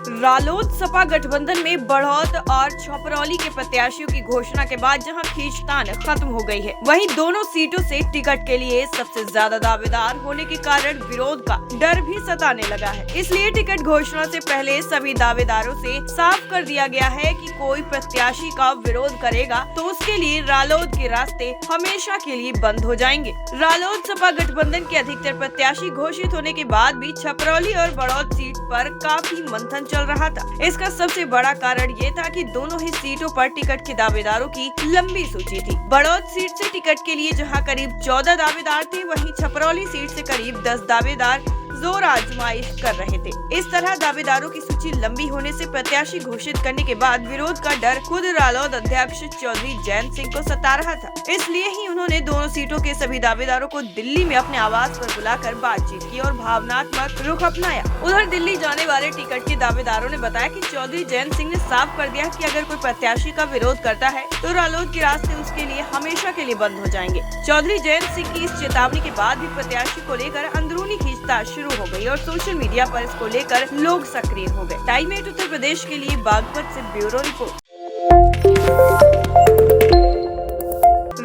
रालोद सपा गठबंधन में बढ़ौत और छपरौली के प्रत्याशियों की घोषणा के बाद जहां खींचतान खत्म हो गई है, वहीं दोनों सीटों से टिकट के लिए सबसे ज्यादा दावेदार होने के कारण विरोध का डर भी सताने लगा है। इसलिए टिकट घोषणा से पहले सभी दावेदारों से साफ कर दिया गया है कि कोई प्रत्याशी का विरोध करेगा तो उसके लिए रालोद के रास्ते हमेशा के लिए बंद हो जाएंगे। रालोद सपा गठबंधन के अधिकतर प्रत्याशी घोषित होने के बाद भी छपरौली और बढ़ौत सीट पर काफी मंथन चल रहा था। इसका सबसे बड़ा कारण ये था कि दोनों ही सीटों पर टिकट के दावेदारों की लंबी सूची थी। बढ़ौत सीट से टिकट के लिए जहां करीब 14 दावेदार थे, वहीं छपरौली सीट से करीब 10 दावेदार जोर आजमाइश कर रहे थे। इस तरह दावेदारों की सूची लंबी होने से प्रत्याशी घोषित करने के बाद विरोध का डर खुद रालोद अध्यक्ष चौधरी जयंत सिंह को सता रहा था। इसलिए ही उन्होंने दोनों सीटों के सभी दावेदारों को दिल्ली में अपने आवास पर बुलाकर बातचीत की और भावनात्मक रुख अपनाया। उधर दिल्ली जाने वाले टिकट के दावेदारों ने बताया कि चौधरी जयंत सिंह ने साफ कर दिया कि अगर कोई प्रत्याशी का विरोध करता है तो रालोद के रास्ते उसके लिए हमेशा के लिए बंद हो जाएंगे। चौधरी जयंत सिंह की इस चेतावनी के बाद भी प्रत्याशी को लेकर अंदरूनी खींचतान शुरू हो गई और सोशल मीडिया पर इसको लेकर लोग सक्रिय हो गए। टाइम 8 उत्तर प्रदेश के लिए बागपत से ब्यूरो रिपोर्ट।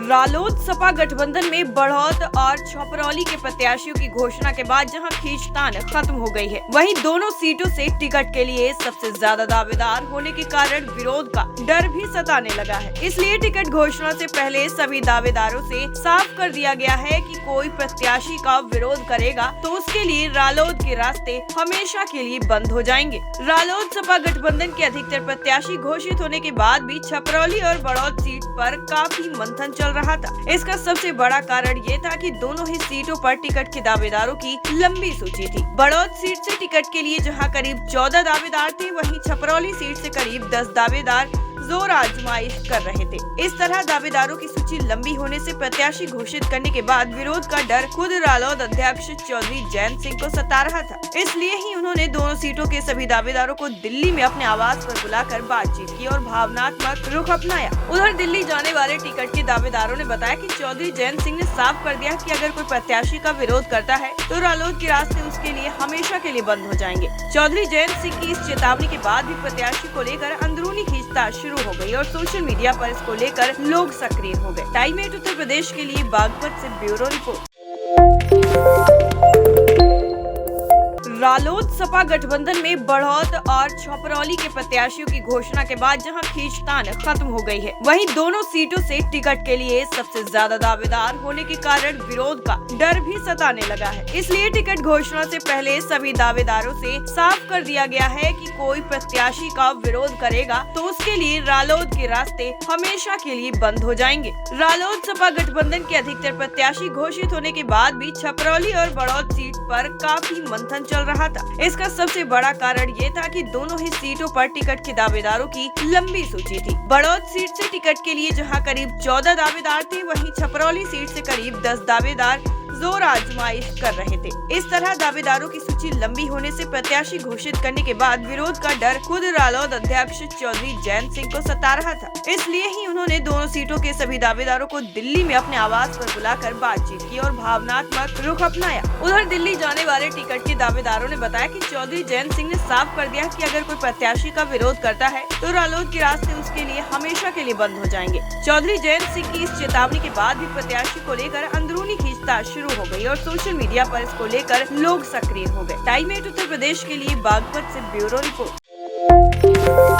रालोद सपा गठबंधन में बढ़ौत और छपरौली के प्रत्याशियों की घोषणा के बाद जहां खींचतान खत्म हो गई है, वहीं दोनों सीटों से टिकट के लिए सबसे ज्यादा दावेदार होने के कारण विरोध का डर भी सताने लगा है। इसलिए टिकट घोषणा से पहले सभी दावेदारों से साफ कर दिया गया है कि कोई प्रत्याशी का विरोध करेगा तो उसके लिए रालोद के रास्ते हमेशा के लिए बंद हो जाएंगे। रालोद सपा गठबंधन के अधिकतर प्रत्याशी घोषित होने के बाद भी छपरौली और बढ़ौत सीट पर काफी मंथन चल रहा था। इसका सबसे बड़ा कारण ये था कि दोनों ही सीटों पर टिकट के दावेदारों की लंबी सूची थी। बढ़ौत सीट से टिकट के लिए जहां करीब 14 दावेदार थे, वहीं छपरौली सीट से करीब 10 दावेदार जोर आजमाइश कर रहे थे। इस तरह दावेदारों की सूची लंबी होने से प्रत्याशी घोषित करने के बाद विरोध का डर खुद रालोद अध्यक्ष चौधरी जयंत सिंह को सता रहा था। इसलिए ही उन्होंने दोनों सीटों के सभी दावेदारों को दिल्ली में अपने आवास पर बुलाकर बातचीत की और भावनात्मक रुख अपनाया। उधर दिल्ली जाने वाले टिकट के दावेदारों ने बताया कि चौधरी जयंत सिंह ने साफ कर दिया कि अगर कोई प्रत्याशी का विरोध करता है तो रालोद के रास्ते उसके लिए हमेशा के लिए बंद हो जाएंगे। चौधरी जयंत सिंह की इस चेतावनी के बाद भी प्रत्याशी को लेकर अंदरूनी खींचतान शुरू हो गई और सोशल मीडिया पर इसको लेकर लोग सक्रिय हो गए। टाइम 8 उत्तर प्रदेश के लिए बागपत से ब्यूरो रिपोर्ट। रालोद सपा गठबंधन में बढ़ौत और छपरौली के प्रत्याशियों की घोषणा के बाद जहां खींचतान खत्म हो गई है, वहीं दोनों सीटों से टिकट के लिए सबसे ज्यादा दावेदार होने के कारण विरोध का डर भी सताने लगा है। इसलिए टिकट घोषणा से पहले सभी दावेदारों से साफ कर दिया गया है कि कोई प्रत्याशी का विरोध करेगा तो उसके लिए रालोद के रास्ते हमेशा के लिए बंद हो जाएंगे। रालोद सपा गठबंधन के अधिकतर प्रत्याशी घोषित होने के बाद भी छपरौली और बढ़ौत सीट पर काफी मंथन चल रहा था। इसका सबसे बड़ा कारण ये था कि दोनों ही सीटों पर टिकट के दावेदारों की लंबी सूची थी। बढ़ौत सीट से टिकट के लिए जहां करीब 14 दावेदार थे, वहीं छपरौली सीट से करीब 10 दावेदार जोर आजमाइश कर रहे थे। इस तरह दावेदारों की सूची लंबी होने से प्रत्याशी घोषित करने के बाद विरोध का डर खुद रालोद अध्यक्ष चौधरी जयंत सिंह को सता रहा था। इसलिए ही उन्होंने दोनों सीटों के सभी दावेदारों को दिल्ली में अपने आवास पर बुलाकर बातचीत की और भावनात्मक रुख अपनाया। उधर दिल्ली जाने वाले टिकट के दावेदारों ने बताया कि चौधरी जयंत सिंह ने साफ कर दिया कि अगर कोई प्रत्याशी का विरोध करता है तो रालोद के रास्ते उसके लिए हमेशा के लिए बंद हो जाएंगे। चौधरी जयंत सिंह की इस चेतावनी के बाद भी प्रत्याशी को लेकर अंदरूनी खींचतान शुरू हो गई और सोशल मीडिया पर इसको लेकर लोग सक्रिय हो गए। टाइम 8 उत्तर प्रदेश के लिए बागपत से ब्यूरो रिपोर्ट।